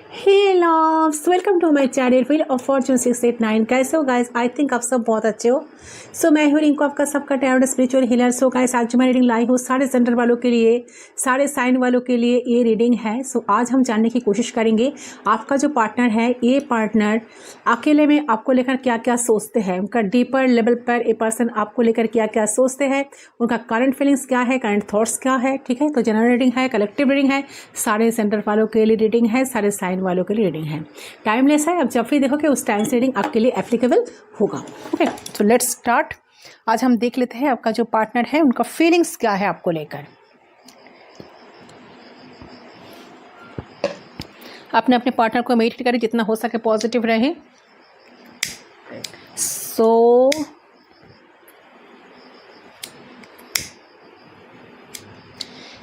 Hey loves, welcome to my channel wheel of fortune 689। कैसे हो guys? I think आप सब बहुत अच्छे हो। सो मैं हूँ रिंकू, आपका सबका tarot spiritual healer. So guys, आज मैं रीडिंग लाई हूँ सारे सेंटर वालों के लिए, सारे साइन वालों के लिए ये रीडिंग है। सो आज हम जानने की कोशिश करेंगे आपका जो पार्टनर है, ये पार्टनर अकेले में आपको लेकर क्या क्या सोचते हैं, उनका डीपर लेवल पर ये पर्सन आपको लेकर क्या क्या सोचते हैं, उनका करंट फीलिंग्स क्या है, करंट थॉट्स क्या है। ठीक है, तो जनरल रीडिंग है, कलेक्टिव रीडिंग है, सारे सेंटर वालों के लिए रीडिंग है, सारे साइन वालों के लिए रीडिंग है। टाइमलेस है, अब जब भी देखोगे उस टाइम से रीडिंग आपके लिए एप्लीकेबल होगा। ओके, तो लेट्स स्टार्ट। आज हम देख लेते हैं आपका जो पार्टनर है उनका फीलिंग्स क्या है आपको लेकर। अपने अपने पार्टनर को मेडिटेट करें, जितना हो सके पॉजिटिव रहे। सो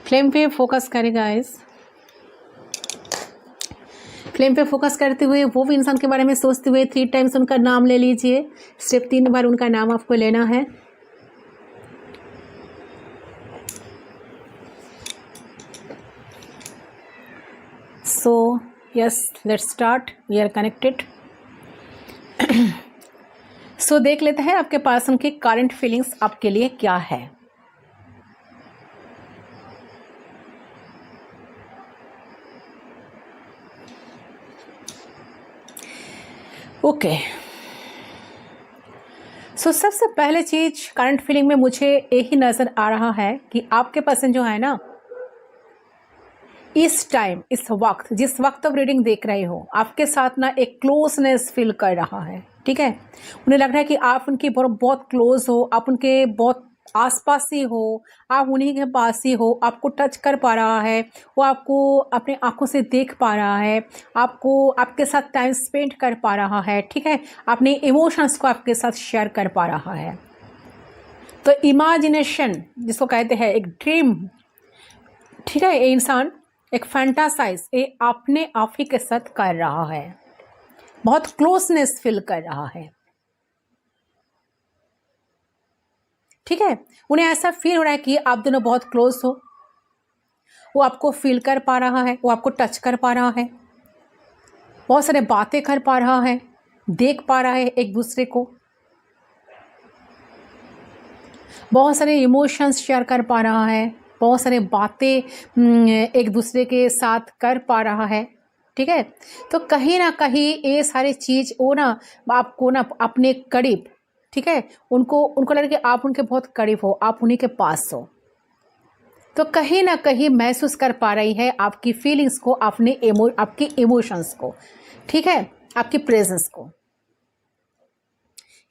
फ्लेम पे फोकस करें गाइस। फ्लेम पे फोकस करते हुए वो भी इंसान के बारे में सोचते हुए 3 टाइम्स उनका नाम ले लीजिए। सिर्फ 3 बार उनका नाम आपको लेना है। So yes, let's start, we are connected. So देख लेते हैं आपके पर्सन की करंट फीलिंग्स आपके लिए क्या है। ओके, सो सबसे पहले चीज करंट फीलिंग में मुझे यही नजर आ रहा है कि आपके पर्सन जो है ना, इस टाइम, इस वक्त, जिस वक्त आप रीडिंग देख रहे हो, आपके साथ ना एक क्लोजनेस फील कर रहा है। ठीक है, उन्हें लग रहा है कि आप उनकी बहुत क्लोज हो, आप उनके बहुत आसपास ही हो, आप उन्हीं के पास ही हो, आपको टच कर पा रहा है, वो आपको अपने आंखों से देख पा रहा है, आपको आपके साथ टाइम स्पेंड कर पा रहा है। ठीक है, अपने इमोशंस को आपके साथ शेयर कर पा रहा है। तो इमेजिनेशन जिसको कहते हैं, एक ड्रीम, ठीक है, ये इंसान एक फैंटासाइज ये अपने आप ही के साथ कर रहा है, बहुत क्लोजनेस फील कर रहा है। ठीक है, उन्हें ऐसा फील हो रहा है कि आप दोनों बहुत क्लोज हो, वो आपको फील कर पा रहा है, वो आपको टच कर पा रहा है, बहुत सारे बातें कर पा रहा है, देख पा रहा है एक दूसरे को, बहुत सारे इमोशंस शेयर कर पा रहा है, बहुत सारे बातें एक दूसरे के साथ कर पा रहा है। ठीक है, तो कहीं ना कहीं ये सारी चीज़ वो ना आपको ना अपने करीब, ठीक है, उनको लगे कि आप उनके बहुत करीब हो, आप उन्हीं के पास हो, तो कहीं ना कहीं महसूस कर पा रही है आपकी फीलिंग्स को, आपकी इमोशंस को। ठीक है, आपकी प्रेजेंस को,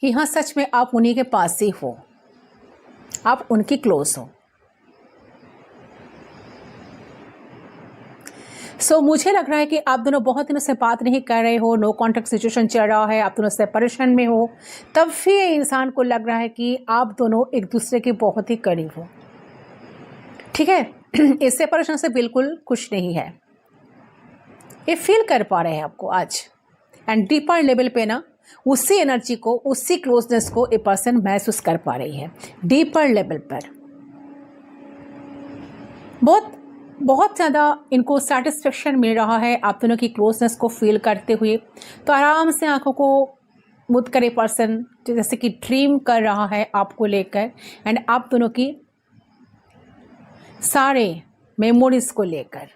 कि हाँ सच में आप उन्हीं के पास ही हो, आप उनकी क्लोज हो। सो मुझे लग रहा है कि आप दोनों बहुत दिनों से बात नहीं कर रहे हो, नो कॉन्टैक्ट सिचुएशन चल रहा है, आप दोनों सेपरेशन में हो, तब भी इंसान को लग रहा है कि आप दोनों एक दूसरे के बहुत ही करीब हो। ठीक है, इस सेपरेशन से बिल्कुल खुश नहीं है, ये फील कर पा रहे हैं आपको आज। एंड डीपर लेवल पे ना उसी एनर्जी को, उसी क्लोजनेस को ए पर्सन महसूस कर पा रही है डीपर लेवल पर। बहुत ज़्यादा इनको सेटिस्फेक्शन मिल रहा है आप दोनों की क्लोजनेस को फील करते हुए। तो आराम से आंखों को मुद करे पर्सन, जैसे कि ड्रीम कर रहा है आपको लेकर, एंड आप दोनों की सारे मेमोरीज को लेकर।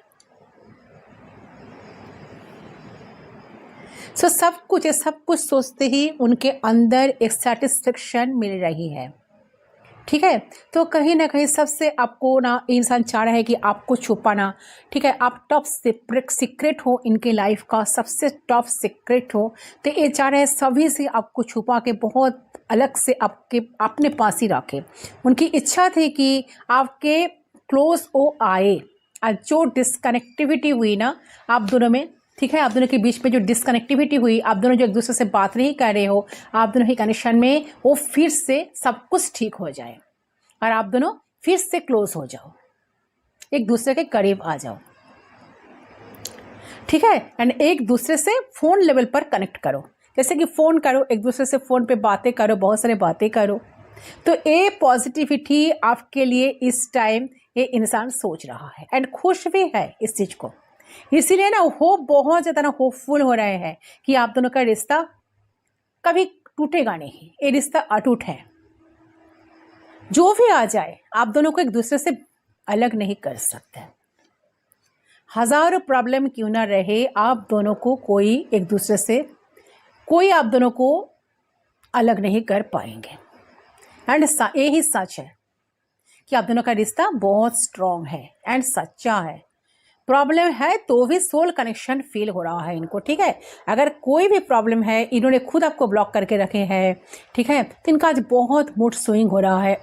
सो सब कुछ सोचते ही उनके अंदर एक सेटिस्फेक्शन मिल रही है। ठीक है, तो कहीं ना कहीं सबसे आपको ना इंसान चाह रहा है कि आपको छुपाना। ठीक है, आप टॉप सीक्रेट हो, इनके लाइफ का सबसे टॉप सीक्रेट हो, तो ये चाह रहे हैं सभी से आपको छुपा के बहुत अलग से आपके अपने पास ही रखे। उनकी इच्छा थी कि आपके क्लोज वो आए, और जो डिस्कनेक्टिविटी हुई ना आप दोनों में, ठीक है, आप दोनों के बीच में जो डिस्कनेक्टिविटी हुई, आप दोनों जो एक दूसरे से बात नहीं कर रहे हो, आप दोनों के कनेक्शन में वो फिर से सब कुछ ठीक हो जाए और आप दोनों फिर से क्लोज हो जाओ, एक दूसरे के करीब आ जाओ। ठीक है, एंड एक दूसरे से फोन लेवल पर कनेक्ट करो, जैसे कि फोन करो, एक दूसरे से फोन पे बातें करो, बहुत सारे बातें करो। तो ये पॉजिटिविटी आपके लिए इस टाइम ये इंसान सोच रहा है, एंड खुश भी है इस चीज को इसीलिए ना होप बहुत ज़्यादा ना होपफुल हो रहे हैं कि आप दोनों का रिश्ता कभी टूटेगा नहीं, ये रिश्ता अटूट है। जो भी आ जाए आप दोनों को एक दूसरे से अलग नहीं कर सकते। हजारों प्रॉब्लम क्यों ना रहे, आप दोनों को कोई एक दूसरे से कोई आप दोनों को अलग नहीं कर पाएंगे। एंड यही सच है कि आप दोनों का रिश्ता बहुत स्ट्रांग है एंड सच्चा है। प्रॉब्लम है तो भी सोल कनेक्शन फील हो रहा है इनको, ठीक है। अगर कोई भी प्रॉब्लम है, इन्होंने खुद आपको ब्लॉक करके रखे हैं, ठीक है, तो इनका आज बहुत मूड स्विंग हो रहा है।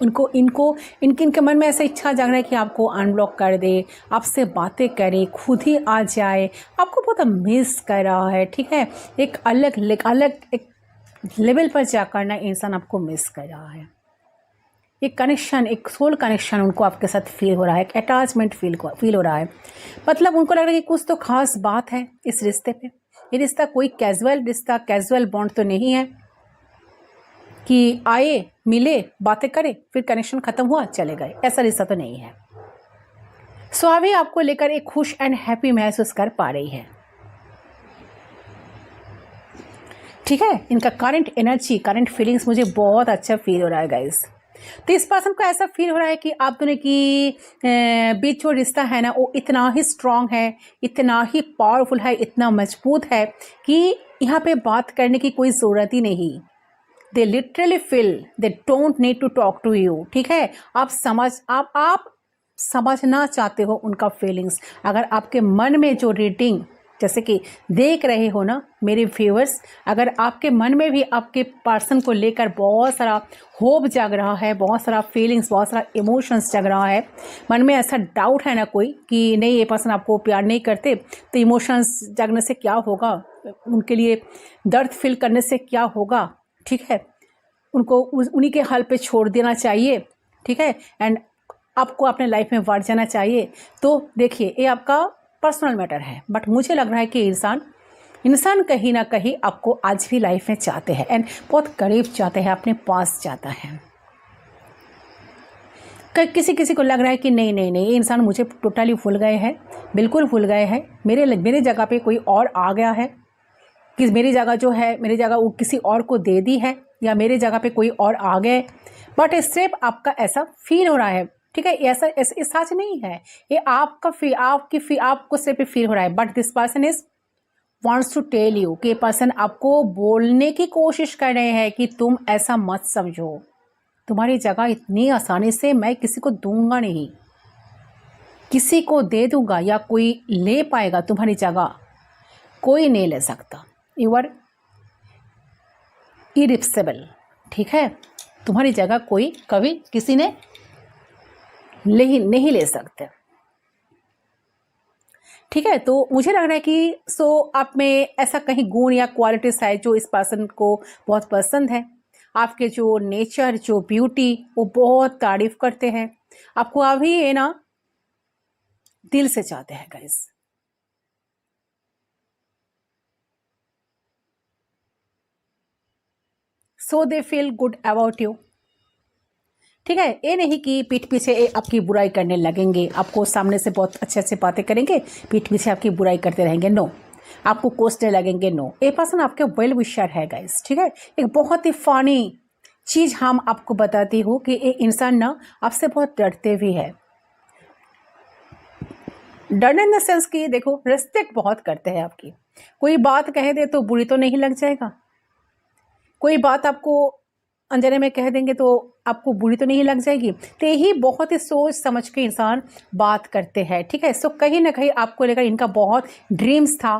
इनके मन में ऐसा इच्छा जाग रहा है कि आपको अनब्लॉक कर दे, आपसे बातें करे, खुद ही आ जाए, आपको बहुत मिस कर रहा है, ठीक है। एक अलग एक लेवल पर जाकर ना इंसान आपको मिस कर रहा है। एक कनेक्शन, एक सोल कनेक्शन उनको आपके साथ फील हो रहा है, एक अटैचमेंट फील हो रहा है। मतलब उनको लग रहा है कि कुछ तो खास बात है इस रिश्ते पे। ये रिश्ता कोई कैजुअल बॉन्ड तो नहीं है कि आए, मिले, बातें करे, फिर कनेक्शन खत्म हुआ, चले गए। ऐसा रिश्ता तो नहीं है। सो अभी आपको लेकर एक खुश एंड हैप्पी महसूस कर पा रही है, ठीक है। इनका करंट एनर्जी, करंट फीलिंग्स मुझे बहुत अच्छा फील हो रहा है गाइस। तो इस पर्सन को ऐसा फील हो रहा है कि आप दोनों की बीच जो रिश्ता है ना, वो इतना ही स्ट्रांग है, इतना ही पावरफुल है, इतना मजबूत है कि यहाँ पे बात करने की कोई ज़रूरत ही नहीं। They literally feel they don't need to talk to you, ठीक है। आप समझना चाहते हो उनका फीलिंग्स। अगर आपके मन में जो रीडिंग जैसे कि देख रहे हो ना मेरे व्यूअर्स, अगर आपके मन में भी आपके पर्सन को लेकर बहुत सारा होप जाग रहा है, बहुत सारा फीलिंग्स, बहुत सारा इमोशंस जग रहा है, मन में ऐसा डाउट है ना कोई कि नहीं ये पर्सन आपको प्यार नहीं करते, तो इमोशंस जगने से क्या होगा, उनके लिए दर्द फील करने से क्या होगा, ठीक है। उनको उन्हीं के हाल पे छोड़ देना चाहिए, ठीक है, एंड आपको अपने लाइफ में बढ़ जाना चाहिए। तो देखिए ये आपका पर्सनल मैटर है, बट मुझे लग रहा है कि इंसान कहीं ना कहीं आपको आज भी लाइफ में चाहते हैं एंड बहुत करीब चाहते हैं, अपने पास चाहता है। किसी को लग रहा है कि नहीं ये इंसान मुझे टोटली भूल गए हैं, बिल्कुल भूल गए हैं, मेरे जगह पे कोई और आ गया है, कि मेरी जगह वो किसी और को दे दी है, या मेरे जगह पे कोई और आ गए। बट सिर्फ आपका ऐसा फील हो रहा है, ठीक है। ऐसा सच नहीं है, ये आपको सिर्फ फील हो रहा है। But this person is wants to tell you कि ये पर्सन आपको बोलने की कोशिश कर रहे हैं कि तुम ऐसा मत समझो, तुम्हारी जगह इतनी आसानी से मैं किसी को दूंगा नहीं, किसी को दे दूंगा या कोई ले पाएगा तुम्हारी जगह, कोई नहीं ले सकता। यू आर इरिप्सेबल, ठीक है। तुम्हारी जगह कोई कभी किसी ने नहीं ले सकते, ठीक है। तो मुझे लग रहा है कि आप में ऐसा कहीं गुण या क्वालिटीज है जो इस पर्सन को बहुत पसंद है। आपके जो नेचर, जो ब्यूटी, वो बहुत तारीफ करते हैं आपको, अभी ये ना दिल से चाहते हैं guys. So they feel good about you, ठीक है। ये नहीं कि पीठ पीछे आपकी बुराई करने लगेंगे, आपको सामने से बहुत अच्छे अच्छे बातें करेंगे, पीठ पीछे आपकी बुराई करते रहेंगे, नो। आपको कोसने लगेंगे, नो। ये पर्सन आपके वेल विशर है गाइस, ठीक है। एक बहुत ही फनी चीज हम आपको बताती हूँ कि ये इंसान ना आपसे बहुत डरते भी है। डरने इन द सेंस कि देखो रिस्पेक्ट बहुत करते हैं आपकी। कोई बात कह दे तो बुरी तो नहीं लग जाएगा, कोई बात आपको अनजाने में कह देंगे तो आपको बुरी तो नहीं लग जाएगी। तो यही बहुत ही सोच समझ के इंसान बात करते हैं, ठीक है। सो कहीं ना कहीं आपको लेकर इनका बहुत ड्रीम्स था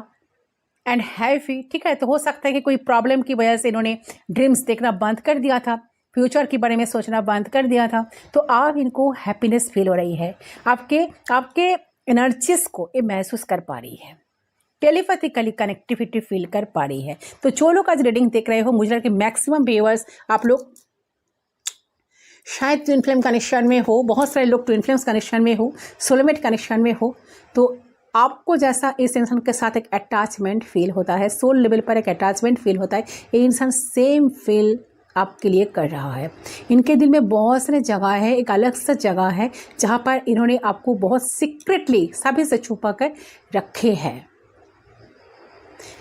एंड हैवी, ठीक है। तो हो सकता है कि कोई प्रॉब्लम की वजह से इन्होंने ड्रीम्स देखना बंद कर दिया था, फ्यूचर के बारे में सोचना बंद कर दिया था। तो अब इनको हैप्पीनेस फील हो रही है, आपके एनर्जीज को ये महसूस कर पा रही है, टेलीपैथिकली कनेक्टिविटी फील कर पा रही है। तो जो लोग आज रीडिंग देख रहे हो, मुझे लगता है कि मैक्सिमम व्यूअर्स आप लोग शायद ट्विन फ्लेम कनेक्शन में हो, बहुत सारे लोग ट्विन फ्लेम्स कनेक्शन में हो, सोलमेट कनेक्शन में हो। तो आपको जैसा इस इंसान के साथ एक अटैचमेंट फील होता है, सोल लेवल पर एक अटैचमेंट फील होता है, ये इंसान सेम फील आपके लिए कर रहा है। इनके दिल में बहुत सारे जगह है, एक अलग सा जगह है जहाँ पर इन्होंने आपको बहुत सीक्रेटली सभी से छुपा कर रखे हैं।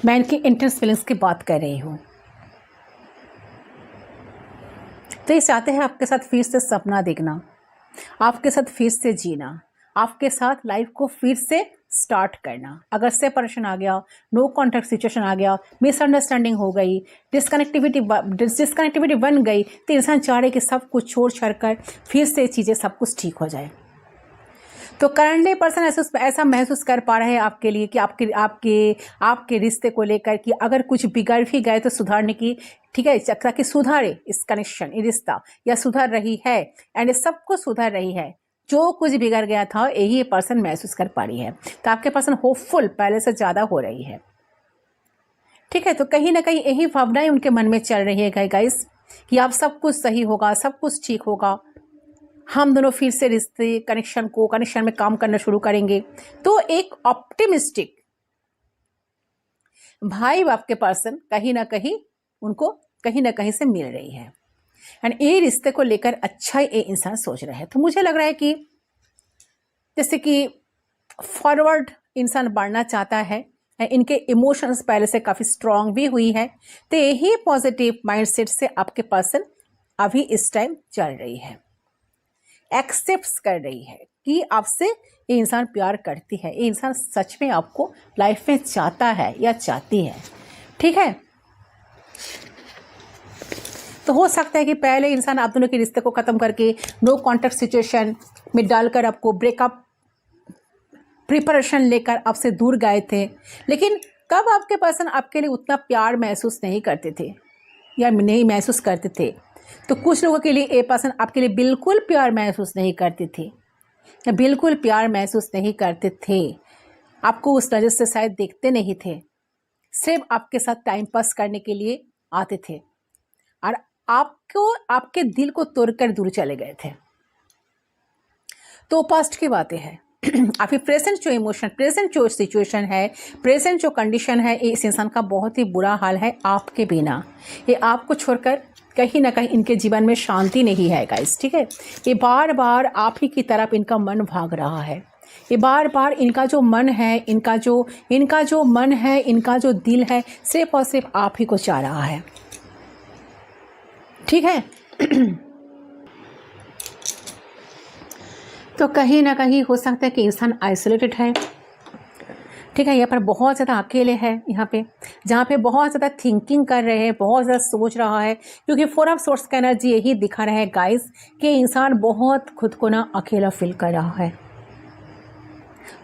मैं इनकी इंटेंस फीलिंग्स की बात कर रही हूँ। तो ये चाहते हैं आपके साथ फिर से सपना देखना, आपके साथ फिर से जीना, आपके साथ लाइफ को फिर से स्टार्ट करना। अगर सेपरेशन आ गया, नो कॉन्टैक्ट सिचुएशन आ गया, मिसअंडरस्टैंडिंग हो गई, डिस्कनेक्टिविटी बन गई, तो इंसान चाह रहे कि सब कुछ छोड़ छाड़ कर फिर से चीज़ें सब कुछ ठीक हो जाए। तो करंटली पर्सन ऐसा महसूस कर पा रहे हैं आपके लिए कि आपके रिश्ते को लेकर कि अगर कुछ बिगड़ भी गए तो सुधारने की, ठीक है, चक्रा की सुधारे इस कनेक्शन, ये रिश्ता या सुधर रही है एंड सब कुछ सुधर रही है। जो कुछ बिगड़ गया था यही ये पर्सन महसूस कर पा रही है। तो आपके पर्सन होपफुल पहले से ज़्यादा हो रही है, ठीक है। तो कहीं ना कहीं यही भावनाएं उनके मन में चल रही है गाइस कि अब सब कुछ सही होगा, सब कुछ ठीक होगा, हम दोनों फिर से रिश्ते कनेक्शन में काम करना शुरू करेंगे। तो एक ऑप्टिमिस्टिक भाई आपके पर्सन कहीं ना कहीं उनको कहीं ना कहीं से मिल रही है एंड ये रिश्ते को लेकर अच्छा ये इंसान सोच रहा है। तो मुझे लग रहा है कि जैसे कि फॉरवर्ड इंसान बढ़ना चाहता है, इनके इमोशंस पहले से काफ़ी स्ट्रांग भी हुई है। तो यही पॉजिटिव माइंडसेट से आपके पर्सन अभी इस टाइम चल रही है, एक्सेप्ट कर रही है कि आपसे ये इंसान प्यार करती है, ये इंसान सच में आपको लाइफ में चाहता है या चाहती है, ठीक है। तो हो सकता है कि पहले इंसान आप दोनों के रिश्ते को ख़त्म करके नो कॉन्टैक्ट सिचुएशन में डालकर आपको ब्रेकअप प्रिपरेशन लेकर आपसे दूर गए थे, लेकिन कब आपके पर्सन आपके लिए उतना प्यार महसूस नहीं करते थे या नहीं महसूस करते थे। तो कुछ लोगों के लिए ये पर्सन आपके लिए बिल्कुल प्यार महसूस नहीं करते थे या बिल्कुल प्यार महसूस नहीं करते थे, आपको उस नज़र से शायद देखते नहीं थे, सिर्फ आपके साथ टाइम पास करने के लिए आते थे और आपको आपके दिल को तोड़कर दूर चले गए थे। तो पास्ट की बातें हैं। अभी प्रेजेंट जो इमोशन, प्रेजेंट जो सिचुएशन है, प्रेजेंट जो कंडीशन है, इस इंसान का बहुत ही बुरा हाल है आपके बिना। ये आपको छोड़कर कहीं ना कहीं इनके जीवन में शांति नहीं है गाइस, ठीक है। ये बार बार आप ही की तरफ इनका मन भाग रहा है, ये बार बार इनका जो मन है, इनका जो मन है, इनका जो दिल है, सिर्फ और सिर्फ आप ही को चाह रहा है, ठीक है। तो कहीं ना कहीं हो सकता है कि इंसान आइसोलेटेड है, ठीक है, यहाँ पर बहुत ज़्यादा अकेले हैं, यहाँ पे जहाँ पे बहुत ज़्यादा थिंकिंग कर रहे हैं, बहुत ज़्यादा सोच रहा है, क्योंकि 4 ऑफ सोर्स का एनर्जी यही दिखा रहा है गाइस कि इंसान बहुत खुद को ना अकेला फील कर रहा है,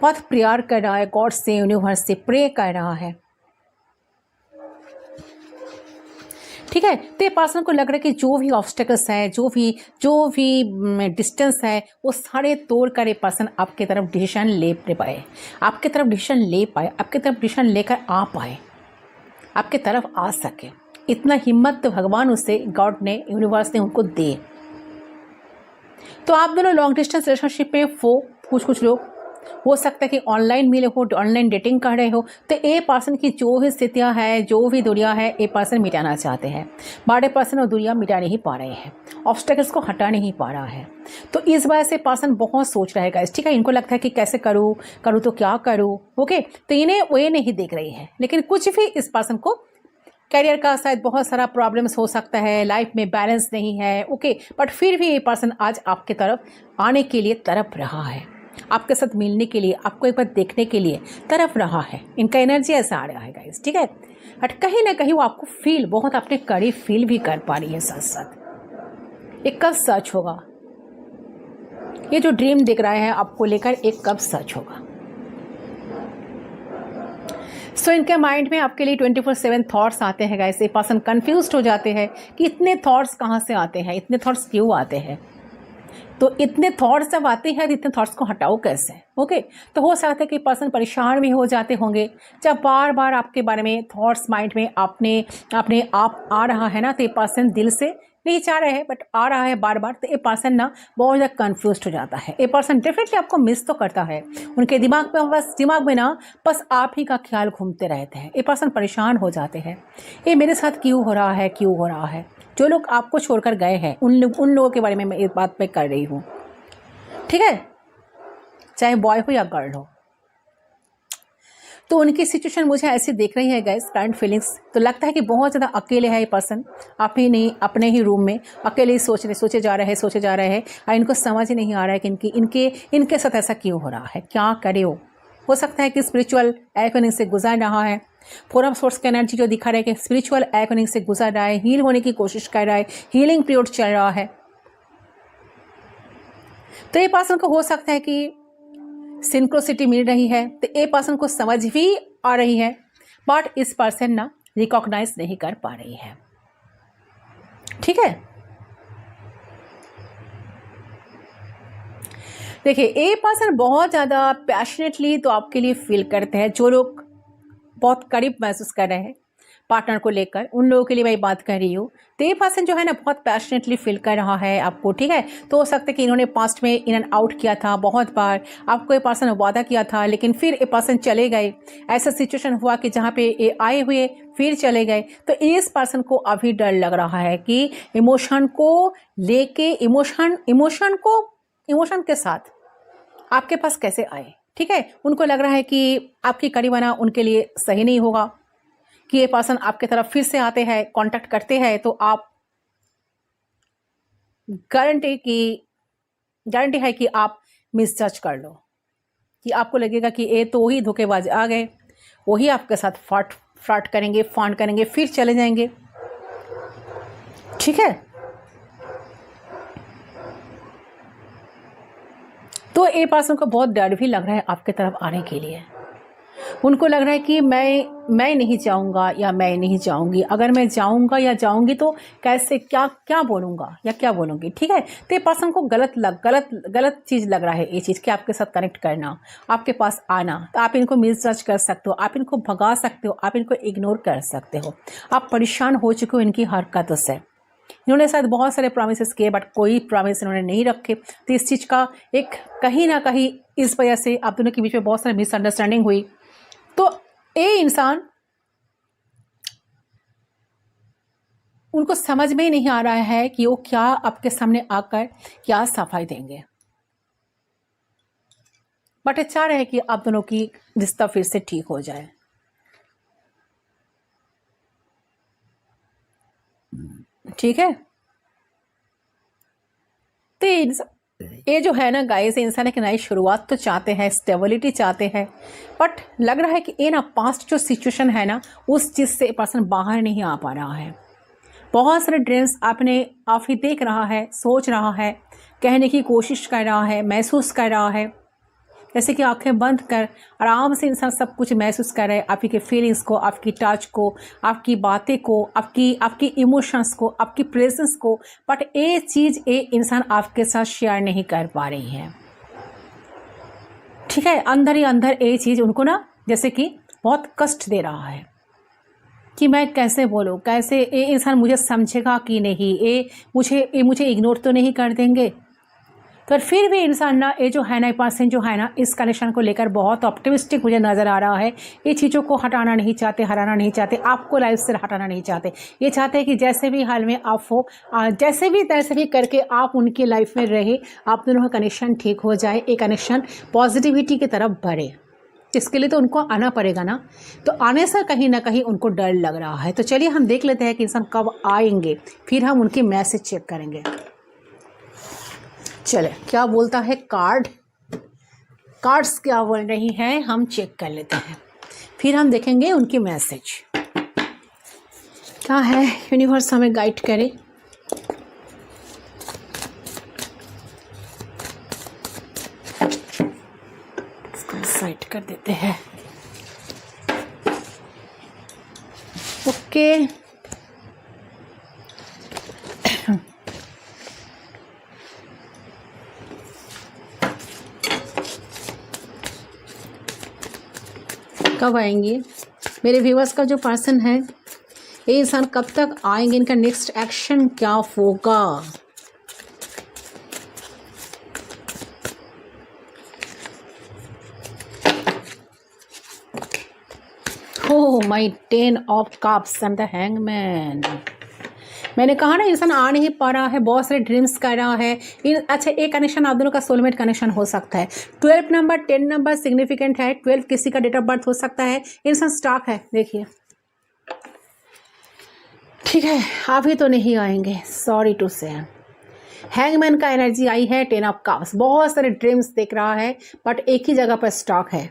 बहुत प्यार कर रहा है, गॉड से, यूनिवर्स से प्रे कर रहा है, ठीक है। तो ये पर्सन को लग रहा है कि जो भी ऑब्स्टेकल्स है, जो भी डिस्टेंस है, वो सारे तोड़ कर ये पर्सन आपके तरफ डिसीजन ले पाए, आपके तरफ डिसीजन ले पाए, आपके तरफ डिसीजन लेकर आ पाए, आपके तरफ आ सके। इतना हिम्मत तो भगवान उसे, गॉड ने, यूनिवर्स ने उनको दे। तो आप दोनों लॉन्ग डिस्टेंस रिलेशनशिप में वो कुछ लोग हो सकता है कि ऑनलाइन मिले हो, ऑनलाइन डेटिंग कर रहे हो। तो ए पर्सन की जो भी स्थितियां है, जो भी दुनिया है, ए पर्सन मिटाना चाहते हैं। बड़े पर्सन और दुनिया मिटा नहीं पा रहे हैं, ऑब्स्टेकल्स को हटा नहीं पा रहा है। तो इस वजह से पर्सन बहुत सोच रहा है, ठीक है। इनको लगता है कि कैसे करूँ तो क्या करूँ, ओके। तो इन्हें वे नहीं देख रही है, लेकिन कुछ भी इस पर्सन को करियर का शायद बहुत सारा प्रॉब्लम्स हो सकता है, लाइफ में बैलेंस नहीं है, ओके। बट फिर भी ये पर्सन आज आपके तरफ आने के लिए तड़प रहा है, आपके साथ मिलने के लिए, आपको एक बार देखने के लिए तरफ रहा है। इनका एनर्जी ऐसा आ रहा है गाइस, ठीक है। बट कहीं ना कहीं वो आपको फील बहुत अपने करीब फील भी कर पा रही है साथ साथ। एक कब सच होगा, ये जो ड्रीम दिख रहा है आपको लेकर, एक कब सच होगा। सो इनके माइंड में आपके लिए 24/7 थॉट्स आते हैं गाइस। ये पर्सन कंफ्यूज्ड हो जाते हैं कि इतने थॉट्स कहाँ से आते हैं, इतने थॉट्स क्यों आते हैं। तो इतने थॉट्स जब आते हैं, इतने थॉट्स को हटाओ कैसे, ओके। तो हो सकता है कि पर्सन परेशान भी हो जाते होंगे जब बार बार आपके बारे में थॉट्स माइंड में अपने आप आ रहा है ना। तो ये पर्सन दिल से नहीं चाह रहे हैं, बट आ रहा है बार बार। तो ये पर्सन ना बहुत ज़्यादा कन्फ्यूज हो जाता है। ये पर्सन डेफिनेटली आपको मिस तो करता है, उनके दिमाग में ना बस आप ही का ख्याल घूमते रहते हैं। ये पर्सन परेशान हो जाते हैं, ये मेरे साथ क्यों हो रहा है, जो लोग आपको छोड़कर गए हैं उन लोगों के बारे में मैं इस बात पे कर रही हूँ, ठीक है, चाहे बॉय हो या गर्ल हो। तो उनकी सिचुएशन मुझे ऐसी दिख रही है गाइस, करंट फीलिंग्स। तो लगता है कि बहुत ज़्यादा अकेले है ये पर्सन, अपने ही रूम में अकेले ही सोचे जा रहे हैं और इनको समझ ही नहीं आ रहा है कि इनके साथ ऐसा क्यों हो रहा है, क्या करे। हो सकता है कि स्पिरिचुअल एवनिंग से गुजर रहा है। फोर ऑफ सोर्स का एनर्जी जो दिखा रहा है कि स्पिरिचुअल एवनिंग से गुजर रहा है, हील होने की कोशिश कर रहा है, हीलिंग पीरियड चल रहा है। तो ये पर्सन को हो सकता है कि सिंक्रोसिटी मिल रही है, तो ए पर्सन को समझ भी आ रही है, बट इस पर्सन ना रिकॉग्नाइज नहीं कर पा रही है, ठीक है। देखिए ए पर्सन बहुत ज़्यादा पैशनेटली तो आपके लिए फील करते हैं। जो लोग बहुत करीब महसूस कर रहे हैं पार्टनर को लेकर, उन लोगों के लिए मैं बात कर रही हूँ। तो ये पर्सन जो है ना बहुत पैशनेटली फील कर रहा है आपको, ठीक है। तो हो सकता है कि इन्होंने पास्ट में इन एंड आउट किया था बहुत बार, आपको ये पर्सन वादा किया था लेकिन फिर ये पर्सन चले गए। ऐसा सिचुएशन हुआ कि जहाँ पे ये आए हुए फिर चले गए। तो इस पर्सन को अभी डर लग रहा है कि इमोशन को लेके, इमोशन के साथ आपके पास कैसे आए, ठीक है। उनको लग रहा है कि आपकी करीब आना उनके लिए सही नहीं होगा, कि ये पर्सन आपके तरफ फिर से आते हैं, कांटेक्ट करते हैं, तो आप गारंटी है कि आप मिसजज कर लो, कि आपको लगेगा कि ये तो वही धोखेबाज आ गए, वही आपके साथ फ्रॉड करेंगे, फांड करेंगे, फिर चले जाएंगे, ठीक है। तो ये पर्सन को बहुत डर भी लग रहा है आपके तरफ आने के लिए। उनको लग रहा है कि मैं नहीं जाऊंगा या मैं नहीं जाऊंगी, अगर मैं जाऊंगा या जाऊंगी तो कैसे, क्या बोलूंगा या क्या बोलूंगी, ठीक है। तो ये पर्सन को गलत चीज़ लग रहा है ये चीज़, कि आपके साथ कनेक्ट करना, आपके पास आना। तो आप इनको मिसजज कर सकते हो, आप इनको भगा सकते हो, आप इनको इग्नोर कर सकते हो। आप परेशान हो चुके हो इनकी हरकतों से। इन्होंने शायद बहुत सारे प्रॉमिसेस किए बट कोई प्रॉमिस इन्होंने नहीं रखे। तो इस चीज़ का एक कहीं ना कहीं इस वजह से आप दोनों के बीच में बहुत सारी मिसअंडरस्टैंडिंग हुई। तो ये इंसान, उनको समझ में ही नहीं आ रहा है कि वो क्या आपके सामने आकर क्या सफाई देंगे, बट ये चाह रहे हैं कि आप दोनों की रिश्ता फिर से ठीक हो जाए, ठीक है। तो ये जो है ना गाइस, इंसान एक नई शुरुआत तो चाहते हैं, स्टेबिलिटी चाहते हैं, बट लग रहा है कि ये ना पास्ट जो सिचुएशन है ना उस चीज़ से पर्सन बाहर नहीं आ पा रहा है। बहुत सारे ड्रीम्स आप ही देख रहा है, सोच रहा है, कहने की कोशिश कर रहा है, महसूस कर रहा है। जैसे कि आंखें बंद कर आराम से इंसान सब कुछ महसूस कर रहा है, आपकी के फीलिंग्स को, आपकी टच को, आपकी बातें को, आपकी इमोशंस को, आपकी प्रेजेंस को, बट ये चीज़ ये इंसान आपके साथ शेयर नहीं कर पा रही है, ठीक है। अंदर ही अंदर ये चीज़ उनको ना जैसे कि बहुत कष्ट दे रहा है कि मैं कैसे बोलूँ, कैसे ये इंसान मुझे समझेगा कि नहीं, ये मुझे इग्नोर तो नहीं कर देंगे। तो फिर भी इंसान ना ये जो है ना, पर्सन जो है ना इस कनेक्शन को लेकर बहुत ऑप्टिमिस्टिक मुझे नज़र आ रहा है। ये चीज़ों को हराना नहीं चाहते, आपको लाइफ से हटाना नहीं चाहते। ये चाहते हैं कि जैसे भी हाल में आप हो, जैसे भी तैसे भी करके आप उनकी लाइफ में रहे, आप दोनों का कनेक्शन ठीक हो जाए, एक कनेक्शन पॉजिटिविटी की तरफ बढ़े। इसके लिए तो उनको आना पड़ेगा ना, तो आने से कहीं ना कहीं उनको डर लग रहा है। तो चलिए हम देख लेते हैं कि इंसान कब आएंगे, फिर हम उनकी मैसेज चेक करेंगे। चले क्या बोलता है कार्ड्स क्या बोल रही हैं, हम चेक कर लेते हैं, फिर हम देखेंगे उनकी मैसेज क्या है। यूनिवर्स हमें गाइड करे। इसको साइड कर देते हैं। ओके कब आएंगे मेरे व्यूअर्स का जो पर्सन है, ये इंसान कब तक आएंगे, इनका नेक्स्ट एक्शन क्या होगा। Oh, my 10 of cups and the hangman. मैंने कहा ना इंसान आ नहीं पा रहा है, बहुत सारे ड्रीम्स कर रहा है। अच्छा, एक कनेक्शन आप दोनों का सोलमेट कनेक्शन हो सकता है। 12 नंबर 10 नंबर सिग्निफिकेंट है। 12 किसी का डेट ऑफ बर्थ हो सकता है। इंसान स्टॉक है, देखिए ठीक है, अभी तो नहीं आएंगे, सॉरी टू से। हैंगमैन का एनर्जी आई है। 10 ऑफ कप्स, बहुत सारे ड्रीम्स देख रहा है बट एक ही जगह पर स्टॉक है।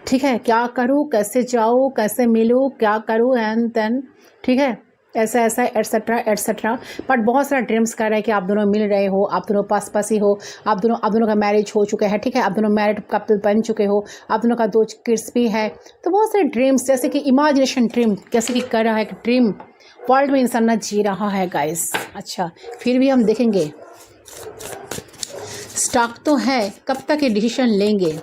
ठीक है, क्या करूँ, कैसे जाऊँ, कैसे मिलूँ, क्या करूँ, एंड देन ठीक है, ऐसा ऐसा एट्सेट्रा एट्सेट्रा। बट बहुत सारा ड्रीम्स कर रहा है कि आप दोनों मिल रहे हो, आप दोनों पास ही हो, आप दोनों का मैरिज हो चुका है। ठीक है, आप दोनों मैरिड कपल बन चुके हो, आप दोनों का 2 किड्स भी है। तो बहुत सारे ड्रीम्स, जैसे कि इमेजिनेशन ड्रीम जैसे कि कर रहा है कि ड्रीम वर्ल्ड में इंसान ना जी रहा है गाइस। अच्छा, फिर भी हम देखेंगे स्टॉक तो है, कब तक ये डिसीजन लेंगे।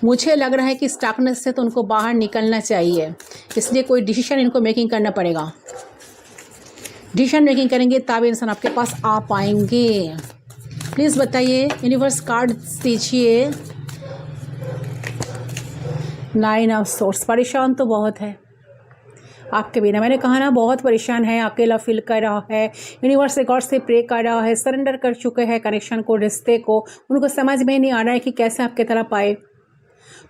मुझे लग रहा है कि स्टॉकनेस से तो उनको बाहर निकलना चाहिए, इसलिए कोई डिसीजन इनको मेकिंग करना पड़ेगा। डिसीजन मेकिंग करेंगे तब इंसान आपके पास आ पाएंगे। प्लीज़ बताइए, यूनिवर्स कार्ड दीजिए। 9 ऑफ सोर्स, परेशान तो बहुत है आपके बिना। मैंने कहा ना, बहुत परेशान है, अकेला फील कर रहा है। यूनिवर्स से गॉड से प्रे कर रहा है, सरेंडर कर चुके हैं कनेक्शन को, रिश्ते को। उनको समझ में नहीं आ रहा है कि कैसे आपके तरफ आए।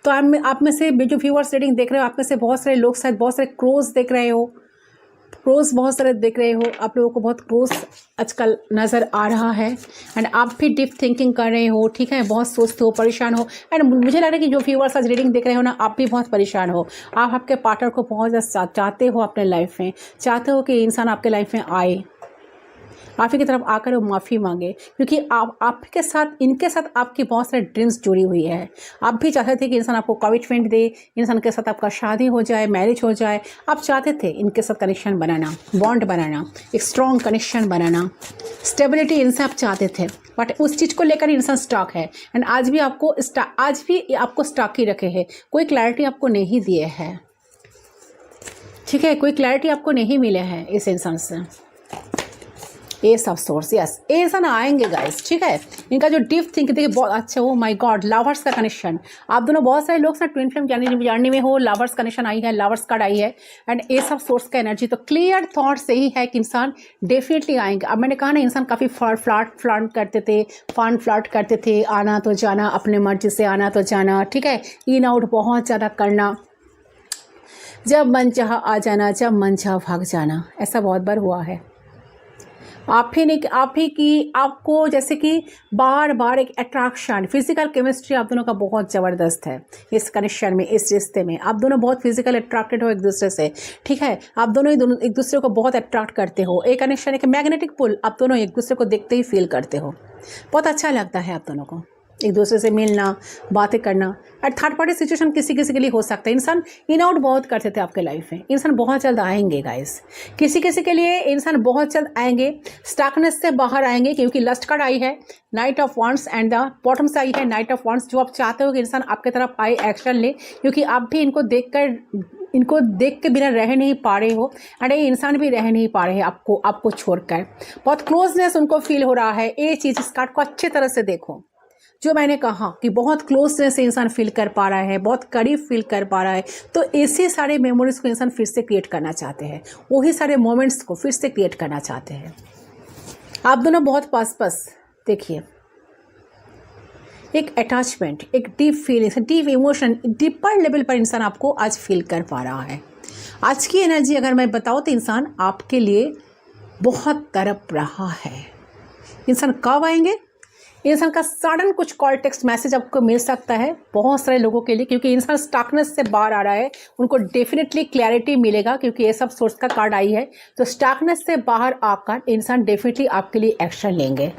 तो आप में से जो व्यूअर्स रीडिंग देख रहे हो, आप में से बहुत सारे लोग शायद बहुत सारे क्रोज देख रहे हो, क्रोज बहुत सारे देख रहे हो। आप लोगों को बहुत क्रोज आजकल नज़र आ रहा है एंड आप भी डीप थिंकिंग कर रहे हो। ठीक है, बहुत सोचते हो, परेशान हो। एंड मुझे लग रहा है कि जो व्यूअर्स आज रीडिंग देख रहे हो ना, आप भी बहुत परेशान हो। आप आपके पार्टनर को बहुत ज़्यादा चाहते हो अपने लाइफ में, चाहते हो कि इंसान आपके लाइफ में आए, आप ही की तरफ आकर वो माफ़ी मांगे, क्योंकि आपके साथ, इनके साथ आपकी बहुत सारे ड्रीम्स जुड़ी हुई है। आप भी चाहते थे कि इंसान आपको कमिटमेंट दे, इंसान के साथ आपका शादी हो जाए, मैरिज हो जाए। आप चाहते थे इनके साथ कनेक्शन बनाना, बॉन्ड बनाना, एक स्ट्रॉन्ग कनेक्शन बनाना, स्टेबिलिटी इनसे आप चाहते थे। बट उस चीज़ को लेकर इंसान स्टॉक है एंड आज भी आपको स्टॉक ही रखे हैं। कोई क्लैरिटी आपको नहीं दिए है। ठीक है, कोई क्लैरिटी आपको नहीं मिले हैं इस इंसान से। एस ऑफ सोर्स, यस, ये इंसान आएंगे गाइस। ठीक है, इनका जो डीप थिंक देखिए बहुत अच्छा। ओ माय गॉड, लवर्स का कनेक्शन। आप दोनों बहुत सारे लोग साथ ट्विन फ्लेम जानने में हो, लवर्स कनेक्शन आई है, लवर्स कार्ड आई है एंड एस ऑफ सोर्स का एनर्जी। तो क्लियर थॉट से ही है कि इंसान डेफिनेटली आएंगे। अब मैंने कहा ना, इंसान काफ़ी फ्लर्ट करते थे, आना तो जाना, अपने मर्जी से आना तो जाना। ठीक है, इन आउट बहुत ज़्यादा करना, जब मन चाह आ जाना, जब मन चाह भाग जाना, ऐसा बहुत बार हुआ है। आप ही की आपको जैसे कि बार बार एक अट्रैक्शन, फिजिकल केमिस्ट्री आप दोनों का बहुत ज़बरदस्त है इस कनेक्शन में, इस रिश्ते में। आप दोनों बहुत फिजिकल अट्रैक्टेड हो एक दूसरे से। ठीक है, आप दोनों एक दूसरे को बहुत अट्रैक्ट करते हो। एक कनेक्शन, एक मैग्नेटिक पुल, आप दोनों एक दूसरे को देखते ही फील करते हो। बहुत अच्छा लगता है आप दोनों को एक दूसरे से मिलना, बातें करना। और थर्ड पार्टी सिचुएशन किसी किसी के लिए हो सकता है। इंसान इन आउट बहुत करते थे आपके लाइफ में, इंसान बहुत जल्द आएंगे गाइस। किसी किसी के लिए इंसान बहुत जल्द आएंगे, स्टकनेस से बाहर आएंगे, क्योंकि लस्ट कार्ड आई है, night of wands and the bottom से आई है नाइट ऑफ वांड्स। जो आप चाहते हो कि इंसान आपके तरफ आए, एक्शन ले, क्योंकि आप भी इनको देख के बिना रह नहीं पा रहे हो एंड ये इंसान भी रह नहीं पा रहे हैं आपको छोड़कर। बहुत क्लोजनेस उनको फील हो रहा है। ये चीज़ इस कार्ड को अच्छे तरह से देखो, जो मैंने कहा कि बहुत क्लोजनेस से इंसान फील कर पा रहा है, बहुत करीब फील कर पा रहा है। तो ऐसे सारे मेमोरीज को इंसान फिर से क्रिएट करना चाहते हैं, वही सारे मोमेंट्स को फिर से क्रिएट करना चाहते हैं। आप दोनों बहुत पास देखिए, एक अटैचमेंट, एक deep feeling, deep emotion, deeper level पर इंसान आपको आज फील कर पा रहा है। आज की एनर्जी अगर मैं बताऊँ तो इंसान आपके लिए बहुत तड़प रहा है। इंसान कब आएंगे? इंसान का सडन कुछ कॉल टेक्स्ट मैसेज आपको मिल सकता है बहुत सारे लोगों के लिए, क्योंकि इंसान स्टकनेस से बाहर आ रहा है। उनको डेफिनेटली क्लैरिटी मिलेगा, क्योंकि ये सब सोर्स का कार्ड आई है। तो स्टकनेस से बाहर आकर इंसान डेफिनेटली आपके लिए एक्शन लेंगे।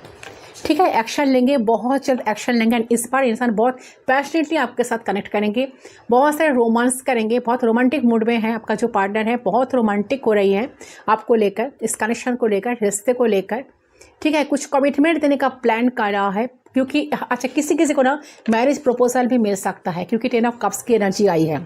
ठीक है, एक्शन लेंगे, बहुत जल्द एक्शन लेंगे एंड इस बार इंसान बहुत पैशनेटली आपके साथ कनेक्ट करेंगे, बहुत सारे रोमांस करेंगे, बहुत रोमांटिक मूड में है। आपका जो पार्टनर है बहुत रोमांटिक हो रही है आपको लेकर, इस कनेक्शन को लेकर, रिश्ते को लेकर। ठीक है, कुछ कमिटमेंट देने का प्लान कर रहा है, क्योंकि अच्छा किसी किसी को ना मैरिज प्रपोजल भी मिल सकता है, क्योंकि 10 ऑफ कप्स की एनर्जी आई है।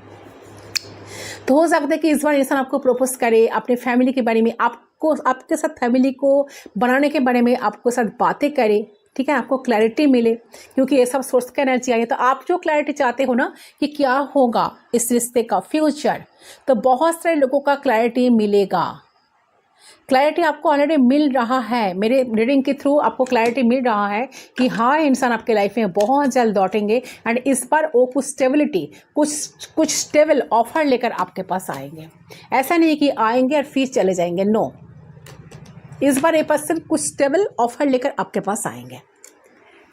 तो हो सकता है कि इस बार इंसान आपको प्रपोज करे, अपने फैमिली के बारे में, आपके साथ फैमिली को बनाने के बारे में आपको साथ बातें करे। ठीक है, आपको क्लैरिटी मिले, क्योंकि ये सब सोर्स का एनर्जी आई है। तो आप जो क्लैरिटी चाहते हो ना कि क्या होगा इस रिश्ते का फ्यूचर, तो बहुत सारे लोगों का क्लैरिटी मिलेगा। क्लैरिटी आपको ऑलरेडी मिल रहा है, मेरे रीडिंग के थ्रू आपको क्लैरिटी मिल रहा है कि हाँ, इंसान आपके लाइफ में बहुत जल्द लौटेंगे एंड इस बार वो कुछ स्टेबिलिटी, कुछ स्टेबल ऑफर लेकर आपके पास आएंगे। ऐसा नहीं कि आएंगे और फिर चले जाएंगे, नो। इस बार ये पर्सन कुछ स्टेबल ऑफर लेकर आपके पास आएंगे,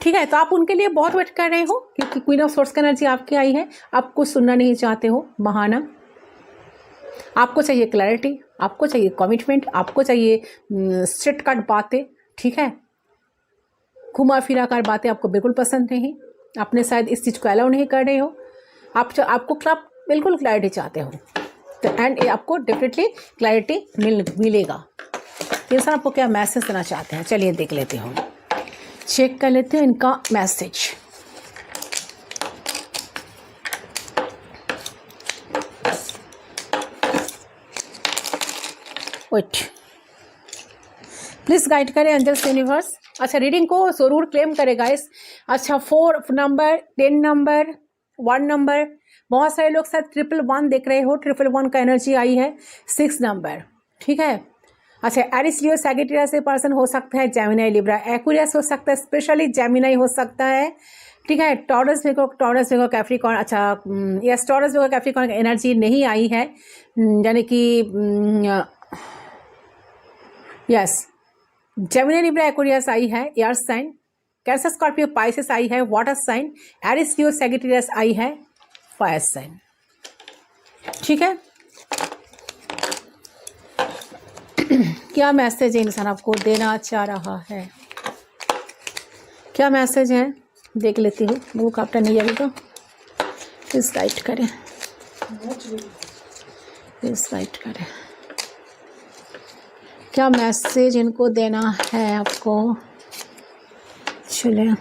ठीक है। तो आप उनके लिए बहुत वेट कर रहे हो, क्योंकि क्वीन ऑफ सोर्स का एनर्जी आपकी आई है। आप कुछ सुनना नहीं चाहते हो बहाना, आपको चाहिए क्लैरिटी, आपको चाहिए कमिटमेंट, आपको चाहिए स्ट्रेट कट बातें, ठीक है। घुमा फिरा कर बातें आपको बिल्कुल पसंद नहीं, आपने शायद इस चीज़ को अलाउ नहीं कर रहे हो। आपको बिल्कुल क्लैरिटी चाहते हो, तो एंड आपको डेफिनेटली क्लैरिटी मिलेगा। इंसान आपको क्या मैसेज देना चाहते हैं, चलिए देख लेते हो, चेक कर लेते हैं इनका मैसेज। वेट, प्लीज गाइड करें एंजल्स यूनिवर्स। अच्छा, रीडिंग को जरूर क्लेम करें गाइस। अच्छा, 4 नंबर, 10 नंबर, 1 नंबर, बहुत सारे लोग शायद 111 देख रहे हो, 111 का एनर्जी आई है। 6 नंबर, ठीक है। अच्छा, एरिस, लियो, सैजिटेरियस से पर्सन हो सकता है, जेमिनी, लिब्रा, एक्वेरियस हो सकता है, स्पेशली जेमिनी हो सकता है, ठीक है। टॉरस देखो कैप्रिकॉर्न, अच्छा यस, टॉरस देखो कैप्रिकॉर्न की एनर्जी नहीं आई है, यानी कि यस, जेमिनी, लिब्रा, एक्वेरियस आई है, air sign, Cancer, Scorpio, Pisces आई है, water sign, Aries, Leo, Sagittarius आई है, फायर साइन, ठीक है। क्या मैसेज है इंसान आपको देना चाह रहा है, क्या मैसेज है देख लेती हूँ। बुक आपका नहीं आएगा, प्लीज राइट करें, प्लीज राइट करें, क्या मैसेज इनको देना है आपको। चलिए,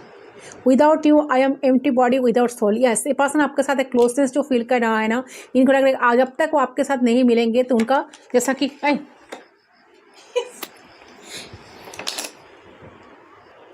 without you I am empty body without soul. Yes, ये पर्सन आपके साथ एक क्लोजनेस जो फील कर रहा है ना, इनको लग रहा है जब तक वो आपके साथ नहीं मिलेंगे तो उनका, जैसा कि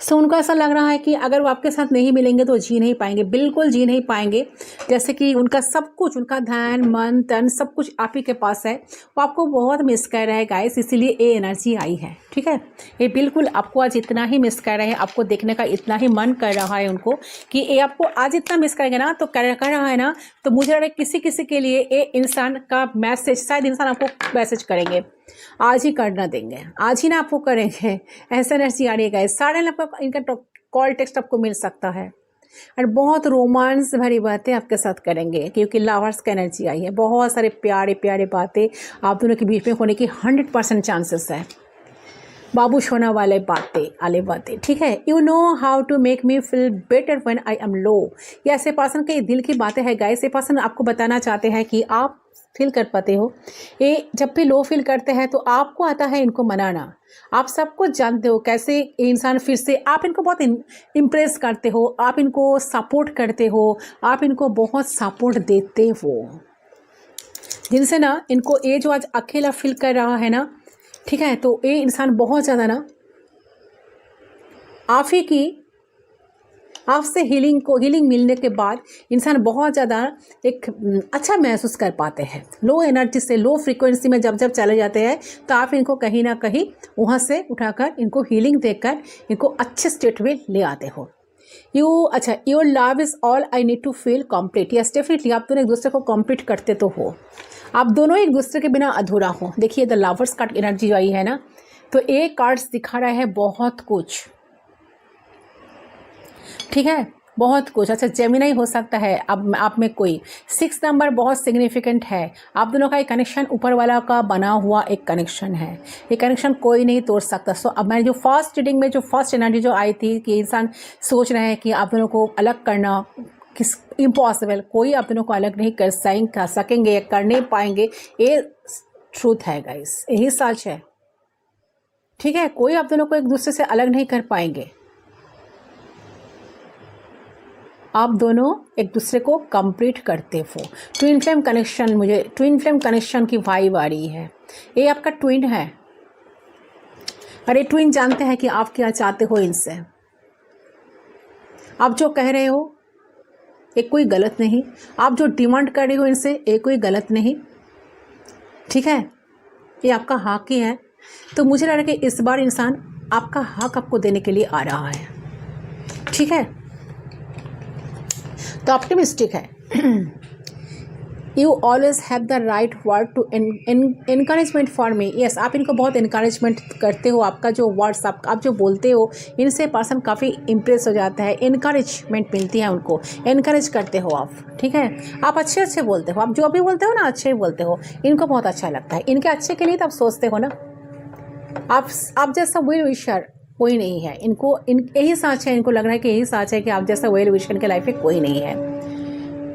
सो उनको ऐसा लग रहा है कि अगर वो आपके साथ नहीं मिलेंगे तो जी नहीं पाएंगे, बिल्कुल जी नहीं पाएंगे। जैसे कि उनका सब कुछ, उनका ध्यान, मन, तन, सब कुछ आप ही के पास है, वो आपको बहुत मिस कर रहा है गाइस, इसीलिए ये एनर्जी आई है, ठीक है। ये बिल्कुल आपको आज इतना ही मिस कर रहे हैं, आपको देखने का इतना ही मन कर रहा है उनको कि ये आपको आज इतना मिस करेंगे ना, तो कर रहा है ना, तो मुझे लग रहा है किसी के लिए ये इंसान का मैसेज, शायद इंसान आपको मैसेज करेंगे, आज ही करना देंगे, आज ही ना आपको करेंगे, ऐसा एनर्जी आ रही है। सारे आपको इनका कॉल टेक्स्ट आपको मिल सकता है और बहुत रोमांस भरी बातें आपके साथ करेंगे, क्योंकि लवर्स का एनर्जी आई है। बहुत सारे प्यारे प्यारे बातें आप दोनों के बीच में होने की 100% चांसेस है, बाबू सोना वाले बातें, ठीक है। You know how to make me feel better when I am low. ये ऐसे पर्सन के दिल की बातें हैं गाइस। ये पर्सन आपको बताना चाहते हैं कि आप फील कर पाते हो, ये जब भी लो फील करते हैं तो आपको आता है इनको मनाना। आप सब कुछ जानते हो कैसे इंसान फिर से, आप इनको बहुत इम्प्रेस करते हो, आप इनको सपोर्ट करते हो, आप इनको बहुत सपोर्ट देते हो, जिनसे ना इनको ये जो आज अकेला फील कर रहा है ना, ठीक है, तो ये इंसान बहुत ज़्यादा ना आपसे हीलिंग मिलने के बाद इंसान बहुत ज़्यादा एक अच्छा महसूस कर पाते हैं। लो एनर्जी से, लो फ्रीक्वेंसी में जब चले जाते हैं तो आप इनको कहीं ना कहीं वहाँ से उठाकर इनको हीलिंग देकर इनको अच्छे स्टेट में ले आते हो। Your love is all I need to feel complete. Yes, definitely आप दोनों एक दूसरे को कम्प्लीट करते तो हो, आप दोनों एक दूसरे के बिना अधूरा हो। देखिए, द लवर्स कार्ड एनर्जी आई है ना, तो एक कार्ड्स दिखा रहा है बहुत कुछ, ठीक है, बहुत कुछ। अच्छा, जेमिनी हो सकता है अब आप में कोई। 6 नंबर बहुत सिग्निफिकेंट है, आप दोनों का एक कनेक्शन ऊपर वाला का बना हुआ एक कनेक्शन है, ये कनेक्शन कोई नहीं तोड़ सकता। सो अब मैंने जो फर्स्ट रीडिंग में जो फर्स्ट एनर्जी जो आई थी कि इंसान सोच रहे हैं कि आप दोनों को अलग करना किस इम्पॉसिबल, कोई आप दोनों को अलग नहीं कर सकेंगे या कर नहीं पाएंगे, ये ट्रूथ है गाइस, यही सच है, ठीक है। कोई आप दोनों को एक दूसरे से अलग नहीं कर पाएंगे, आप दोनों एक दूसरे को कंप्लीट करते हो। ट्विन फ्लेम कनेक्शन, मुझे ट्विन फ्लेम कनेक्शन की वाइब आ रही है। ये आपका ट्विन है और ये ट्विन जानते हैं कि आप क्या चाहते हो इनसे, आप जो कह रहे हो ये कोई गलत नहीं, आप जो डिमांड कर रहे हो इनसे ये कोई गलत नहीं, ठीक है, ये आपका हक ही है। तो मुझे लग रहा है कि इस बार इंसान आपका हक आपको देने के लिए आ रहा है, ठीक है, तो ऑप्टिमिस्टिक है। You always have the right word to encouragement for me. Yes, आप इनको बहुत इनकरेजमेंट करते हो, आपका जो वर्ड्स आप जो बोलते हो इनसे पर्सन काफ़ी इम्प्रेस हो जाता है, इनकरेजमेंट मिलती है उनको, इनकरेज करते हो आप, ठीक है, आप अच्छे अच्छे बोलते हो, आप जो भी बोलते हो ना अच्छे बोलते हो, इनको बहुत अच्छा लगता है, इनके अच्छे के लिए तो आप सोचते हो ना। आप जैसा वेल विशर कोई नहीं है, इनको यही साच है, इनको लग रहा है कि यही साच है कि आप जैसा वेल विशर इनके लाइफ में कोई नहीं है,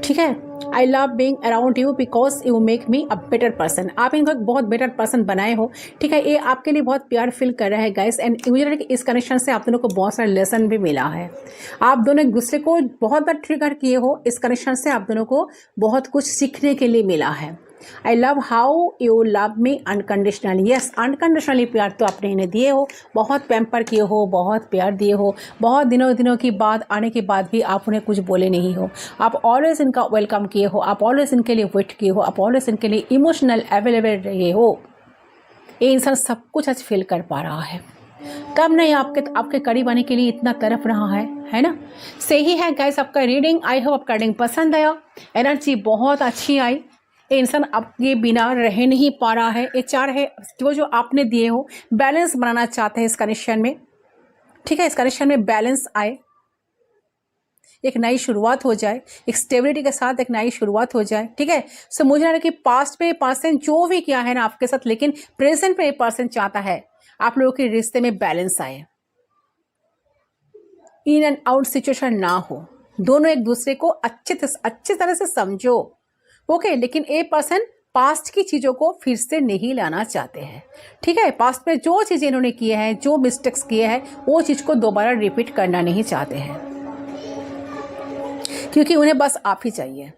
ठीक है। I love being around you because you make me a better person. आप इनको एक बहुत बेटर पर्सन बनाए हो, ठीक है, ये आपके लिए बहुत प्यार फील कर रहा है गाइस। एंड मुझे लग रहा है कि इस कनेक्शन से आप दोनों को बहुत सारा लेसन भी मिला है, आप दोनों एक दूसरे को बहुत बार ट्रिगर किए हो, इस कनेक्शन से आप दोनों को बहुत कुछ सीखने के लिए मिला है। I love how you love me unconditionally. Yes, unconditionally प्यार तो आपने इन्हें दिए हो, बहुत पैम्पर किए हो, बहुत प्यार दिए हो, बहुत दिनों के बाद आने के बाद भी आप उन्हें कुछ बोले नहीं हो, आप ऑलवेज इनका वेलकम किए हो, आप ऑलवेज इनके लिए वेट किए हो, आप ऑलवेज इनके लिए इमोशनल अवेलेबल रहे हो। ये इंसान सब कुछ आज फील कर पा रहा है, कब नहीं आपके करीब आने के लिए इतना तरफ रहा है ना। सही है गाइस, आपका रीडिंग, आई होप आपका रीडिंग पसंद आया, एनर्जी बहुत अच्छी आई। ये इंसान आपके बिना रह नहीं पा रहा है, ये चाह रहे जो आपने दिए हो, बैलेंस बनाना चाहते हैं इस कनेक्शन में, ठीक है, इस कनेक्शन में बैलेंस आए, एक नई शुरुआत हो जाए, एक स्टेबिलिटी के साथ एक नई शुरुआत हो जाए, ठीक है। सो मुझे लग रहा है कि पास्ट में पर्सन जो भी किया है ना आपके साथ, लेकिन प्रेजेंट में ये पर्सन चाहता है आप लोगों के रिश्ते में बैलेंस आए, इन एंड आउट सिचुएशन ना हो, दोनों एक दूसरे को अच्छी तरह से समझो, ओके। लेकिन ये पर्सन पास्ट की चीज़ों को फिर से नहीं लाना चाहते हैं, ठीक है, पास्ट में जो चीज़ें इन्होंने किए हैं, जो मिस्टेक्स किए हैं, वो चीज़ को दोबारा रिपीट करना नहीं चाहते हैं, क्योंकि उन्हें बस आप ही चाहिए।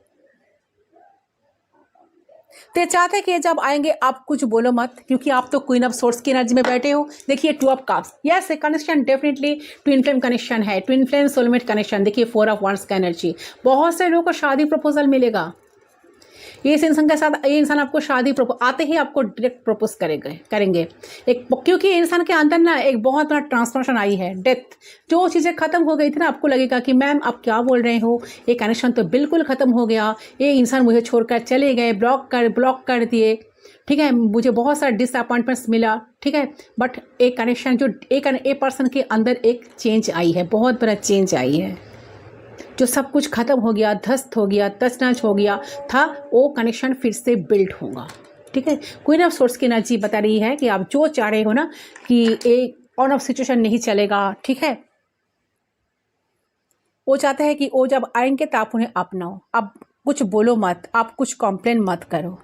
तो चाहते हैं कि जब आएंगे आप कुछ बोलो मत, क्योंकि आप तो क्वीन ऑफ सोर्स की एनर्जी में बैठे हो। देखिए 2 ऑफ कप्स, यस ये connection definitely twin flame connection है, ट्विन फ्लेम सोलमेट कनेक्शन। देखिए 4 ऑफ वांड्स का एनर्जी, बहुत से लोगों को शादी प्रपोजल मिलेगा, ये इस इंसान के साथ, ये इंसान आपको शादी आते ही आपको डायरेक्ट प्रपोज करेंगे एक, क्योंकि इंसान के अंदर ना एक बहुत बड़ा ट्रांसफॉर्मेशन आई है। डेथ, जो चीज़ें खत्म हो गई थी ना, आपको लगेगा कि मैम आप क्या बोल रहे हो, ये कनेक्शन तो बिल्कुल खत्म हो गया, ये इंसान मुझे छोड़कर चले गए, ब्लॉक कर दिए, ठीक है, मुझे बहुत सारा डिसअपॉइंटमेंट्स मिला, ठीक है। बट एक कनेक्शन जो एक पर्सन के अंदर एक चेंज आई है, बहुत बड़ा चेंज आई है, जो सब कुछ खत्म हो गया, ध्वस्त हो गया, तच-नच हो गया था, वो कनेक्शन फिर से बिल्ड होगा, ठीक है। क्वीन ऑफ सोर्स की एनर्जी बता रही है कि आप जो चाह रहे हो ना कि एक ऑन ऑफ सिचुएशन नहीं चलेगा, ठीक है, वो चाहता है कि वो जब आएंगे तो आप उन्हें अपनाओ, आप कुछ बोलो मत, आप कुछ कंप्लेन मत करो,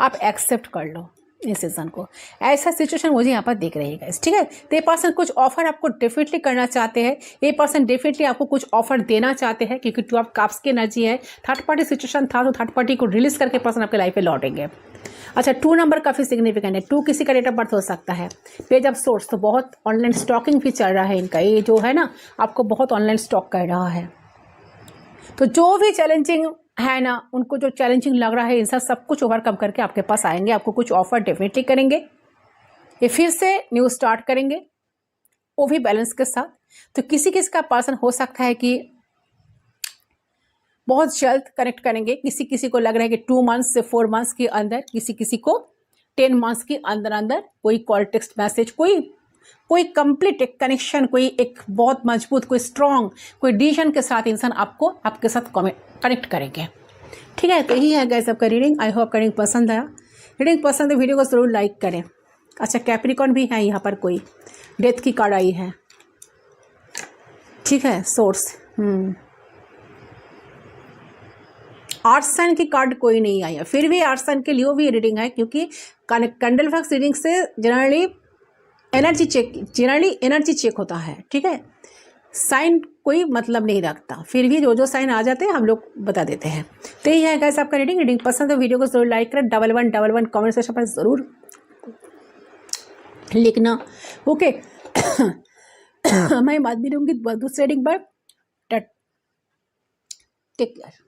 आप एक्सेप्ट कर लो इस सीजन को। ऐसा सिचुएशन मुझे यहाँ पर देख रही है गाइस, ठीक है। तो ये पर्सन कुछ ऑफर आपको डेफिनेटली करना चाहते हैं, ये पर्सन डेफिनेटली आपको कुछ ऑफर देना चाहते हैं, क्योंकि 2 ऑफ कप्स की एनर्जी है, थर्ड पार्टी सिचुएशन था, तो थर्ड पार्टी को रिलीज करके पर्सन आपके लाइफ में लौटेंगे। अच्छा, 2 नंबर काफ़ी सिग्निफिकेंट है, 2 किसी का डेट ऑफ बर्थ हो सकता है। पेज ऑफ सोर्स, तो बहुत ऑनलाइन स्टॉकिंग भी चल रहा है इनका, ये जो है ना आपको बहुत ऑनलाइन स्टॉक कर रहा है। तो जो भी चैलेंजिंग है ना, उनको जो चैलेंजिंग लग रहा है, इंसान सब कुछ ओवरकम करके आपके पास आएंगे, आपको कुछ ऑफर डेफिनेटली करेंगे, ये फिर से न्यू स्टार्ट करेंगे, वो भी बैलेंस के साथ। तो किसी का पर्सन हो सकता है कि बहुत जल्द कनेक्ट करेंगे, किसी को लग रहा है कि 2 मंथ्स से 4 मंथ्स के अंदर, किसी को 10 मंथ्स के अंदर कोई कॉल टेक्स्ट मैसेज, कोई कंप्लीट एक कनेक्शन, कोई एक बहुत मजबूत, कोई स्ट्रॉन्ग, कोई डिसीजन के साथ इंसान आपके साथ कनेक्ट करेंगे, ठीक है। तो यही है गाइस आपका रीडिंग। आई होप आपका रीडिंग पसंद आया, रीडिंग पसंद है वीडियो को ज़रूर लाइक करें। अच्छा, कैप्रिकॉर्न भी है यहाँ पर, कोई डेथ की कार्ड आई है, ठीक है, सोर्स, आर्ट साइन की कार्ड कोई नहीं आई है, फिर भी आर्ट साइन के लिए भी रीडिंग है, क्योंकि कैंडल फ्लक्स रीडिंग से जनरली एनर्जी चेक होता है, ठीक है, साइन कोई मतलब नहीं रखता, फिर भी जो साइन आ जाते हैं हम लोग बता देते हैं। तो यही है गाइस आपका रीडिंग पसंद है वीडियो को जरूर लाइक करें, 1111 कमेंट सेक्शन पर ज़रूर लिखना, ओके। मैं बात भी दूंगी दूसरे रीडिंग पर, टेक केयर।